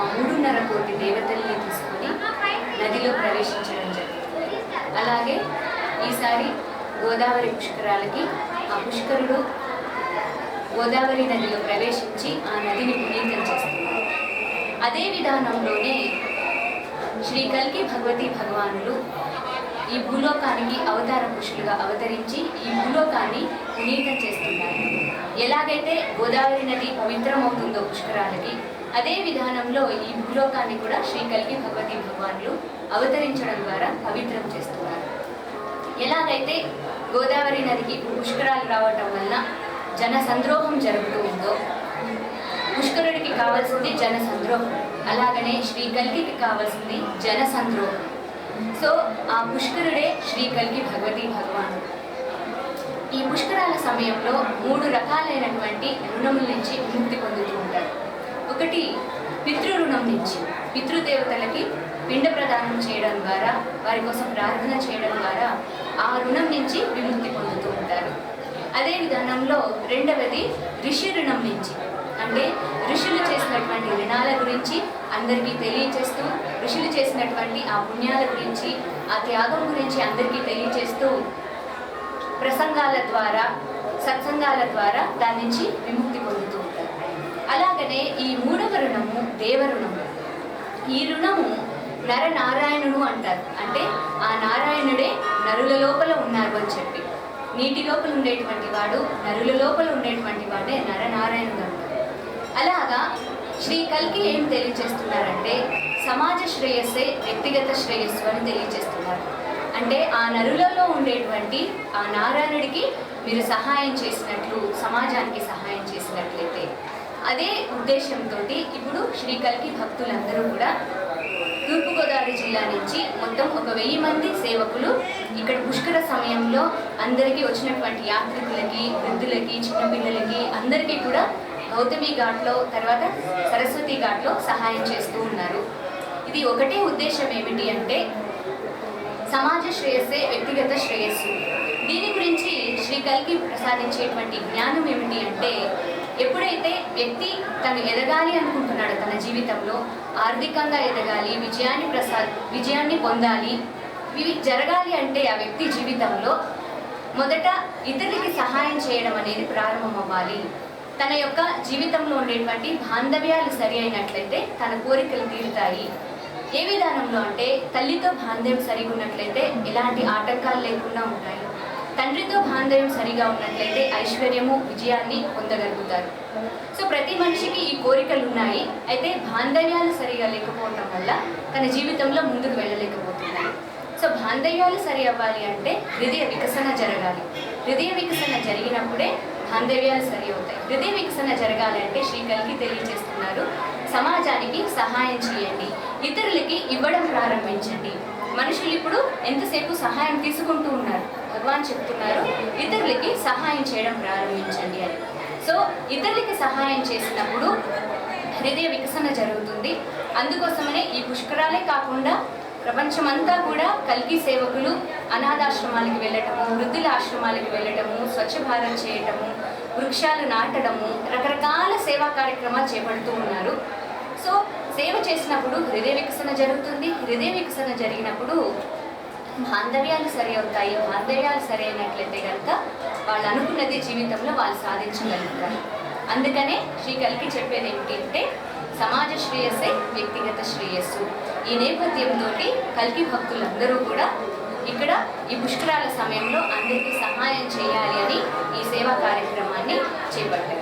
3.5 కోటి దేవతల్ని తీసుకొని నదిలో ప్రవేశించడం జరిగింది. అలాగే ఈసారి గోదావరి పుష్కరాలకి ఆ పుష్కరుడు గోదావరి నదిలో ప్రవేశించి ఆ నదిని పునీతం చేస్తున్నారు. అదే విధానంలోనే శ్రీ కల్కి భగవతి భగవానులు ఈ భూలోకానికి అవతార పురుషులుగా అవతరించి ఈ భూలోకాన్ని పునీతం చేస్తున్నారు. ఎలాగైతే గోదావరి నది పవిత్రమవుతుందో పుష్కరాలకి, అదే విధానంలో ఈ భూలోకాన్ని కూడా శ్రీ కల్కి భగవతి భగవానులు అవతరించడం ద్వారా పవిత్రం చేస్తున్నారు. ఎలాగైతే గోదావరి నదికి పుష్కరాలు రావటం వల్ల జన సంద్రోహం జరుగుతూ ఉందో, పుష్కరుడికి కావాల్సింది జన సంద్రోహం, అలాగనే శ్రీ కల్కికి కావాల్సింది జన సంద్రోహం. సో ఆ పుష్కరుడే శ్రీ కల్కి భగవతి భగవాను. ఈ పుష్కరాల సమయంలో 3 రకాలైనటువంటి రుణముల నుంచి విముక్తి పొందుతూ ఉంటారు. ఒకటి పితృ రుణం నుంచి, పితృదేవతలకి పిండ ప్రదానం చేయడం ద్వారా, వారి కోసం ప్రార్థన చేయడం ద్వారా ఆ రుణం నుంచి విముక్తి పొందుతూ ఉంటారు. అదే విధానంలో రెండవది ఋషి రుణం నుంచి, అంటే ఋషులు చేసినటువంటి రుణాల గురించి అందరికీ తెలియచేస్తూ, ఋషులు చేసినటువంటి ఆ పుణ్యాల గురించి, ఆ త్యాగం గురించి అందరికీ తెలియచేస్తూ ప్రసంగాల ద్వారా, సత్సంగాల ద్వారా దాని నుంచి విముక్తి పొందుతూ ఉంటారు. అలాగనే ఈ 3వ రుణము దేవరుణము. ఈ రుణము నరనారాయణుడు అంటారు. అంటే ఆ నారాయణుడే నరుల లోపల ఉన్నారు అని చెప్పి, నీటి లోపల ఉండేటువంటి వాడు, నరుల లోపల ఉండేటువంటి వాడే నరనారాయణుడు అంటారు. అలాగా శ్రీ కల్కి ఏం తెలియచేస్తున్నారంటే సమాజ శ్రేయస్సే వ్యక్తిగత శ్రేయస్సు అని తెలియచేస్తున్నారు. అంటే ఆ నరులలో ఉండేటువంటి ఆ నారాయణుడికి మీరు సహాయం చేసినట్లు, సమాజానికి సహాయం చేసినట్లయితే, అదే ఉద్దేశంతో ఇప్పుడు శ్రీ కల్కి భక్తులందరూ కూడా తూర్పుగోదావరి జిల్లా నుంచి మొత్తం 1000 మంది సేవకులు ఇక్కడ పుష్కర సమయంలో అందరికీ వచ్చినటువంటి యాత్రికులకి, వృద్ధులకి, చిన్నపిల్లలకి అందరికీ కూడా గౌతమి ఘాట్లో, తర్వాత సరస్వతి ఘాట్లో సహాయం చేస్తూ ఉన్నారు. ఇది ఒకటే ఉద్దేశం ఏమిటి అంటే సమాజ శ్రేయస్సే వ్యక్తిగత శ్రేయస్సు. దీని గురించి శ్రీ కల్కి ప్రసాదించేటువంటి జ్ఞానం ఏమిటి అంటే, ఎప్పుడైతే వ్యక్తి తను ఎదగాలి అనుకుంటున్నాడో తన జీవితంలో, ఆర్థికంగా ఎదగాలి, విజయాన్ని పొందాలి, ఇవి జరగాలి అంటే ఆ వ్యక్తి జీవితంలో మొదట ఇతరులకి సహాయం చేయడం అనేది ప్రారంభం అవ్వాలి. తన యొక్క జీవితంలో ఉండేటువంటి బాంధవ్యాలు సరి అయినట్లయితే తన కోరికలు తీరుతాయి. ఏ విధానంలో అంటే తల్లితో బాంధవ్యం సరిగా ఉన్నట్లయితే ఎలాంటి ఆటంకాలు లేకుండా ఉంటాయి. తండ్రితో బాంధవ్యం సరిగా ఉన్నట్లయితే ఐశ్వర్యము, విజయాన్ని పొందగలుగుతారు. సో ప్రతి మనిషికి ఈ కోరికలు ఉన్నాయి. అయితే బాంధవ్యాలు సరిగా లేకపోవటం వల్ల తన జీవితంలో ముందుకు వెళ్ళలేకపోతున్నారు. సో బాంధవ్యాలు సరి అవ్వాలి అంటే హృదయ వికసన జరగాలి. హృదయ వికసన జరిగినప్పుడే బాంధవ్యాలు సరి అవుతాయి. హృదయ వికసన జరగాలి అంటే శ్రీ కల్కి తెలియజేస్తున్నారు, సమాజానికి సహాయం చేయండి, ఇతరులకి ఇవ్వడం ప్రారంభించండి. మనుషులు ఇప్పుడు ఎంతసేపు సహాయం తీసుకుంటూ ఉన్నారు. భగవాన్ చెప్తున్నారు ఇతరులకి సహాయం చేయడం ప్రారంభించండి అని. సో ఇతరులకి సహాయం చేసినప్పుడు హృదయ వికసన జరుగుతుంది. అందుకోసమనే ఈ పుష్కరాలే కాకుండా ప్రపంచమంతా కూడా కల్కి సేవకులు అనాథాశ్రమాలకు వెళ్ళటము, వృద్ధుల ఆశ్రమాలకు వెళ్ళటము, స్వచ్ఛ భారత్ చేయటము, వృక్షాలు నాటడము, రకరకాల సేవా కార్యక్రమాలు చేపడుతూ ఉన్నారు. సో సేవ చేసినప్పుడు హృదయ వికసన జరుగుతుంది. హృదయ వికసన జరిగినప్పుడు బాంధవ్యాలు సరి అవుతాయి. బాంధవ్యాలు సరి అయినట్లయితే కనుక వాళ్ళు అనుకున్నది జీవితంలో వాళ్ళు సాధించగలుగుతారు. అందుకనే శ్రీ కల్కి చెప్పేది ఏమిటి అంటే సమాజ శ్రేయస్సే వ్యక్తిగత శ్రేయస్సు. ఈ నేపథ్యంతో కల్కి భక్తులందరూ కూడా ఇక్కడ ఈ పుష్కరాల సమయంలో అందరికీ సహాయం చేయాలి అని ఈ సేవా కార్యక్రమాన్ని చేపట్టారు.